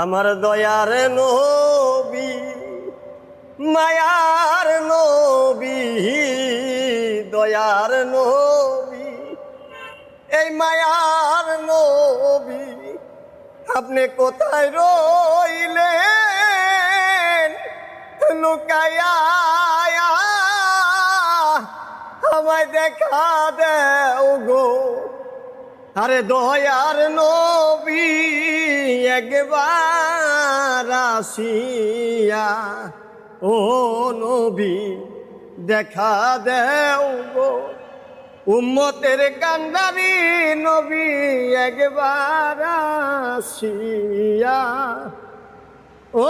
আমার দয়ার নবী, মায়ার নবী, দয়ার নবী, এই মায়ার নবী, আপনি কোথায় রইলেন লুকায়া? আমায় দেখা দেও গো। আরে দয়ার নবী, একবার আসিয়া ও নবী দেখা দেও গো। উম্মতের কান্দারি নবী, একবার আসিয়া ও